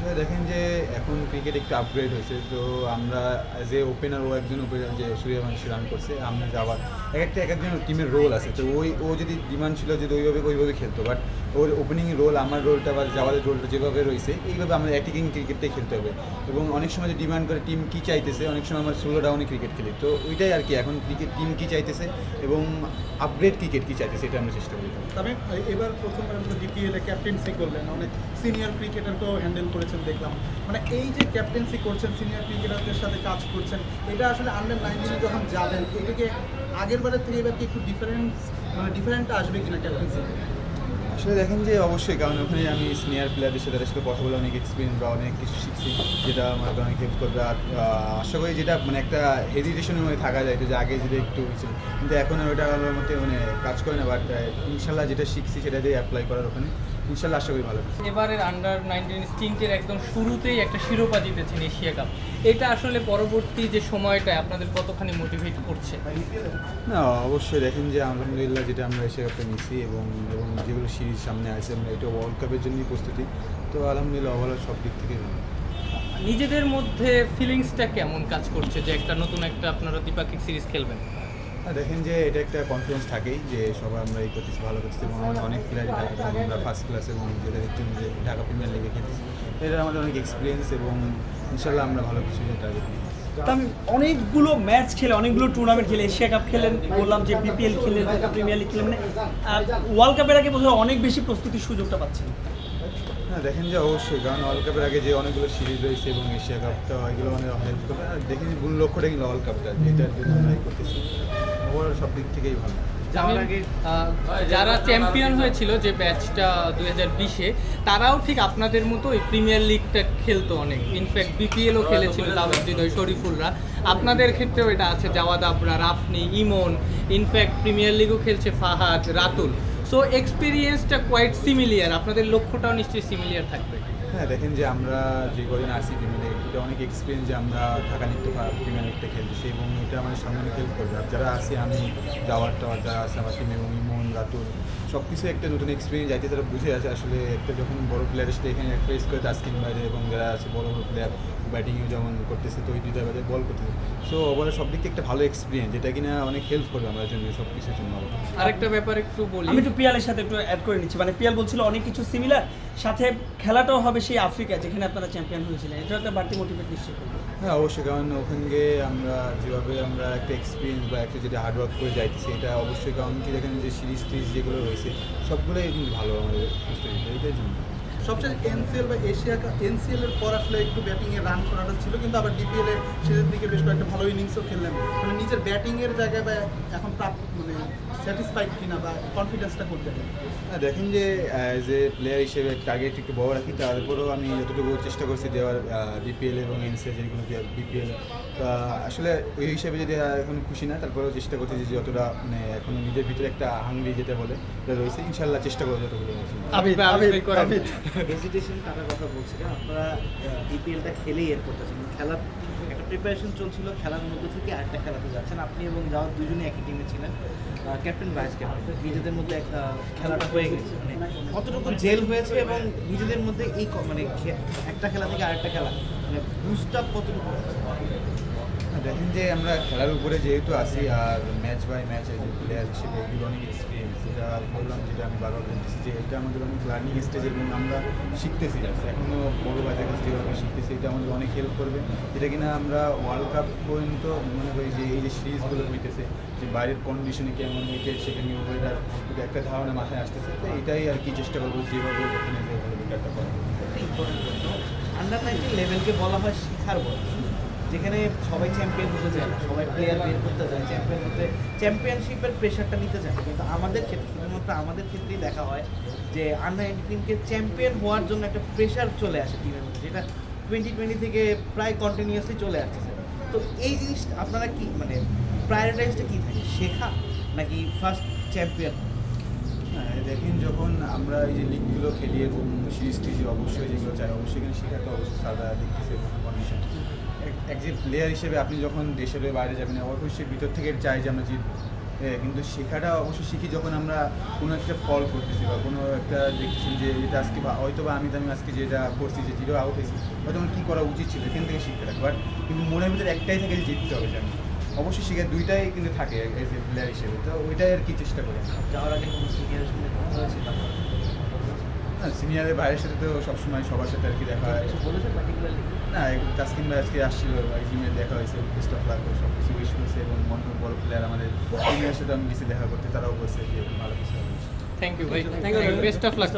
আসলে দেখেন যে এখন ক্রিকেট একটু আপগ্রেড হয়েছে, তো আমরা যে ওপেনার, ও একজন ওপেনার যে সূর্যবংশী রান করছে, আমরা যাওয়ার এক একজন টিমের রোল আছে, তো ও যদি ডিমান্ড ছিল যদি ওইভাবে খেলতো, বাট ওর ওপেনিং রোল, আমার রোলটা বা যাওয়ার রোলটা যেভাবে রয়েছে এইভাবে আমরা অ্যাটাকিং ক্রিকেটটাই খেলতে হবে। এবং অনেক সময় যে ডিমান্ড করে টিম কী চাইতেছে, অনেক সময় আমরা স্লো ডাউনে ক্রিকেট খেলি, তো ওইটাই আর কি এখন ক্রিকেট টিম কী চাইতেছে এবং আপগ্রেড ক্রিকেট কী চাইতেছে এটা আমরা চেষ্টা করি। তবে এবার প্রথমবার ডিপিএলে ক্যাপ্টেন্সি করলেন, অনেক সিনিয়র ক্রিকেটারকেও হ্যান্ডেল করেছেন দেখলাম। মানে এই যে ক্যাপ্টেন্সি করছেন, সিনিয়র ক্রিকেটারদের সাথে কাজ করছেন, এটা আসলে আন্ডার-19 যখন যাবেন এটাকে আগের বারের থেকে এবার কি একটু ডিফারেন্ট আসবে কিনা ক্যাপ্টেন্সিতে? আসলে দেখেন যে অবশ্যই, কারণ ওখানে আমি সিনিয়র প্লেয়ারদের সাথে তাদের সাথে কথা বলে অনেক এক্সপিরিয়েন্স বা অনেক কিছু শিখছি, যেটা আমাকে অনেক হেল্প করবে। আর আশা করি যেটা মানে একটা হেজিটেশনের মধ্যে থাকা যায়, যে আগে যেটা একটু হয়েছিল, কিন্তু এখন আর ওইটা আমার মধ্যে মানে কাজ করে না। বাট ইনশাল্লাহ যেটা শিখছি সেটা দিয়ে অ্যাপ্লাই করার ওখানে ইনশাল্লাহ আশা করি ভালো। এবারের আন্ডার-19 স্টিন্টের একদম শুরুতেই একটা শিরোপা জিতেছেন এশিয়া কাপ, এটা আসলে পরবর্তী যে সময়টা আপনাদের কতখানি মোটিভেট করছে? না অবশ্যই, দেখেন যে আলহামদুলিল্লাহ যেটা আমরা এশিয়া কাপে নিচ্ছি এবং যেগুলো সিরিজ সামনে আছে, আমরা এটা ওয়ার্ল্ড কাপের জন্যই প্রস্তুতি, তো আলহামদুলিল্লাহ ওভারঅল সব দিক থেকে নিজেদের মধ্যে ফিলিংসটা কেমন কাজ করছে যে একটা নতুন একটা আপনারা দ্বিপাক্ষিক সিরিজ খেলবেন? দেখেন যে এটা একটা কনফিডেন্স থাকেই যে সবাই আমরা এই করতেছি, ভালো করতেছি এবং আমাদের অনেক প্লেয়ারই আমরা ফার্স্ট ক্লাস এবং যেটা টিম যে ঢাকা প্রিমিয়ার লিগে খেলতেছি, এটা আমাদের অনেক এক্সপিরিয়েন্স এবং ইনশাল্লাহ আমরা ভালো কিছু টার্গেট নিই। আমি অনেকগুলো ম্যাচ খেলে, অনেকগুলো টুর্নামেন্ট খেলে, এশিয়া কাপ খেলেন, বললাম যে বিপিএল খেলেন, ঢাকা প্রিমিয়ার লিগ খেলেন, মানে ওয়ার্ল্ড কাপের আগে বোধহয় অনেক বেশি প্রস্তুতির সুযোগটা পাচ্ছেন। হ্যাঁ দেখেন যে অবশ্যই, কারণ ওয়ার্ল্ড কাপের আগে যে অনেকগুলো সিরিজ রয়েছে এবং এশিয়া কাপটা এগুলো অনেক হেল্প করবে। আর দেখেন মূল লক্ষ্যটা কিন্তু ওয়ার্ল্ড কাপটা, যেটার জন্য আমরা করতেছি, ওভারঅল সব দিক থেকেই ভালো। যারা চ্যাম্পিয়ন হয়েছিল যে ব্যাচটা 2020-এ, তারাও ঠিক আপনাদের মতো এই প্রিমিয়ার লিগটা খেলতো অনেক, ইনফ্যাক্ট বিপিএলও খেলেছিল তাওহিদ, শরীফুলরা। আপনাদের ক্ষেত্রেও এটা আছে, জাওয়াদ আবরার, আপনি, ইমন, ইনফ্যাক্ট প্রিমিয়ার লিগও খেলছে ফাহাদ, রাতুল। সো এক্সপিরিয়েন্সটা কোয়াইট সিমিলিয়ার, আপনাদের লক্ষ্যটাও নিশ্চয়ই সিমিলিয়ার থাকবে। হ্যাঁ দেখেন যে আমরা যে কদিন আসি প্রিমিয়ার লিগ, এটা অনেক এক্সপিরিয়েন্স যে আমরা ঢাকা প্রিমিয়ার লিগটা খেলতেছি এবং এটা আমাদের সামনে অনেক হেল্প করবে। আর যারা আসি, আমি যাওয়ার যারা আছে আমার টিমে এবং ইমন, রাতুল, সব কিছু একটা নতুন এক্সপিরিয়েন্স যাইতে তারা বুঝে আছে আসলে একটা যখন বড় প্লেয়ারের সাথে এখানে ফেস করে তাস্কিন বাইরে এবং যারা আছে বড় প্লেয়ার ব্যাটিংও যেমন করতেছে, তো ওই দুইটা বাজে বল করতেছে, সো ওভারঅল সব দিক থেকে একটা ভালো এক্সপিরিয়েন্স, যেটা কিনা অনেক হেল্প করবে আমাদের জন্য সব কিছুর জন্য। আরেকটা ব্যাপার একটু বলি, আমি একটু পিয়ালের সাথে একটু অ্যাড করে নিচ্ছি, মানে পিয়াল বলছিল অনেক কিছু সিমিলার, সাথে খেলাটাও হবে সেই আফ্রিকা যেখানে আপনারা চ্যাম্পিয়ন হয়েছিলেন, এটা একটা বাড়তি মোটিভেট নিশ্চয়ই করবে। হ্যাঁ অবশ্যই, কারণ ওখানে গিয়ে আমরা যেভাবে আমরা একটা এক্সপিরিয়েন্স বা একটা যেটা হার্ডওয়ার্ক করে যাইতেছি, এটা অবশ্যই, কারণ কি দেখেন যে সিরিজ টিরিজ যেগুলো রয়েছে সবগুলোই কিন্তু ভালো আমাদের প্রস্তুতি, এইটাই জন্য। সবচেয়ে এনসিএল বা এনসিএল এর পর আসলে একটু ব্যাটিংয়ে রান করাটা ছিল, কিন্তু আবার ডিপিএল এর শেষের দিকে বেশ কয়েকটা ভালো ইনিংসও খেললেন। মানে নিজের ব্যাটিংয়ের জায়গায় বা এখন মানে স্যাটিসফাইড কিনা বা কনফিডেন্সটা কোন জায়গায়? হ্যাঁ দেখেন যে অ্যাজ এ প্লেয়ার হিসেবে টার্গেট একটু বড় রাখি, তারপরেও আমি যতটুকু চেষ্টা করছি দেওয়ার বিপিএল এবং এনসিএল যেগুলো বিপিএল, আসলে ওই হিসেবে যদি এখন খুশি না, তারপরেও চেষ্টা করছি যে যতটা মানে এখন নিজের ভিতরে একটা হাংরি যেটা বলে এটা রয়েছে, ইনশাল্লাহ চেষ্টা করবো যতগুলো। হেজিটেশন টাকার কথা বলছিলেন আপনারা, বিপিএলটা খেলেই এর করতেছেন, খেলার একটা প্রিপারেশন চলছিল, খেলার মধ্যে থেকে আরেকটা খেলাতে যাচ্ছেন, আপনি এবং যাওয়ার দুজনেই একই টিমে ছিলেন, ক্যাপ্টেন ভাইস ক্যাপ্টেন, নিজেদের মধ্যে খেলাটা হয়ে গেছে, মানে কতটুকু জেল হয়েছে এবং নিজেদের মধ্যে এই মানে একটা খেলা থেকে আরেকটা খেলা মানে বুস্ট আপ কতটুকু? দেখেন যে আমরা খেলার উপরে যেহেতু আসি আর ম্যাচ বাই ম্যাচ যে প্লেয়ার হিসেবে এগুলো অনেক এক্সপিরিয়েন্স, যেটা বললাম, যেটা আমি বারবার বলতেছি যে এটা আমাদের অনেক লার্নিং স্টেজ এবং আমরা শিখতেছি, এখনও বড় ভাইদের কাছে যেভাবে শিখতেছি এটা আমাদের অনেক হেল্প করবে, যেটা কিনা আমরা ওয়ার্ল্ড কাপ পর্যন্ত মনে করি যে এই যে সিরিজগুলো হইতেছে, যে বাইরের কন্ডিশনে কেমন উইকেট, সেখানে ওয়েদার, একটা ধারণা মাথায় আসতেছে, তো এটাই আর কি চেষ্টা করবো যেভাবে ওখানে যে ভালো উইকেটটা করা। আন্ডার-19 লেভেলকে বলা হয় শিখার বয়স, যেখানে সবাই চ্যাম্পিয়ন হতে চায় না, সবাই প্লেয়ার বের করতে চায়, চ্যাম্পিয়নশিপের প্রেশারটা নিতে চায়, কিন্তু আমাদের ক্ষেত্রে, শুধুমাত্র আমাদের ক্ষেত্রেই দেখা হয় যে আন্ডার-19কে চ্যাম্পিয়ন হওয়ার জন্য একটা প্রেশার চলে আসে টিমের মধ্যে, যেটা 2020 থেকে প্রায় কন্টিনিউয়াসলি চলে আসতেছে। তো এই জিনিসটা আপনারা কি মানে প্রায়োরিটাইজটা কী থাকে, শেখা নাকি ফার্স্ট চ্যাম্পিয়ন? হ্যাঁ দেখেন, যখন আমরা এই যে লিগগুলো খেলি এবং সিরিজ টিরিজ অবশ্যই যেগুলো চাই, অবশ্যই এখানে শেখাতে অবশ্যই সাদা দেখতেছে কন্ডিশন। একজন প্লেয়ার হিসেবে আপনি যখন দেশের বাইরে যাবেন অবশ্যই ভিতর থেকে চাই যে আমরা জিতবো, কিন্তু শেখাটা অবশ্যই শিখি যখন আমরা কোনো একটা ফল করতেছি বা কোনো একটা দেখতেছি যে এটা আজকে হয়তো বা আমি আজকে যেটা করছি যে 0 আউট হয়েছি হয়তো আমার কী করা উচিত ছিল এখান থেকে শিখতে থাকি। বাট কিন্তু মনের ভিতরে একটাই থাকে যে জিততে হবে জানি, অবশ্যই শিখে দুইটাই কিন্তু থাকে এজ এ প্লেয়ার হিসেবে, তো ওইটাই আর কি চেষ্টা করি। যাওয়ার আগে কোনো সিনিয়রের সঙ্গে কথা হয়েছে না, সিনিয়রের ভাইয়ের সাথে তো সবসময় সবার সাথে আর কি দেখা হয়। কিছু বলেছেন পার্টিকুলারলি? না, তাসকিন ভাই আজকে আসছিল, জিমে দেখা হয়েছে, বেস্ট অফ লাক সব কিছু উইশ করছে এবং অন্য বড় প্লেয়ার আমাদের টিমের সাথে আমি বেশি দেখা করতে, তারাও বলছে যে ভালো কিছু হবে। থ্যাংক ইউ ভাই, বেস্ট অফ লাক।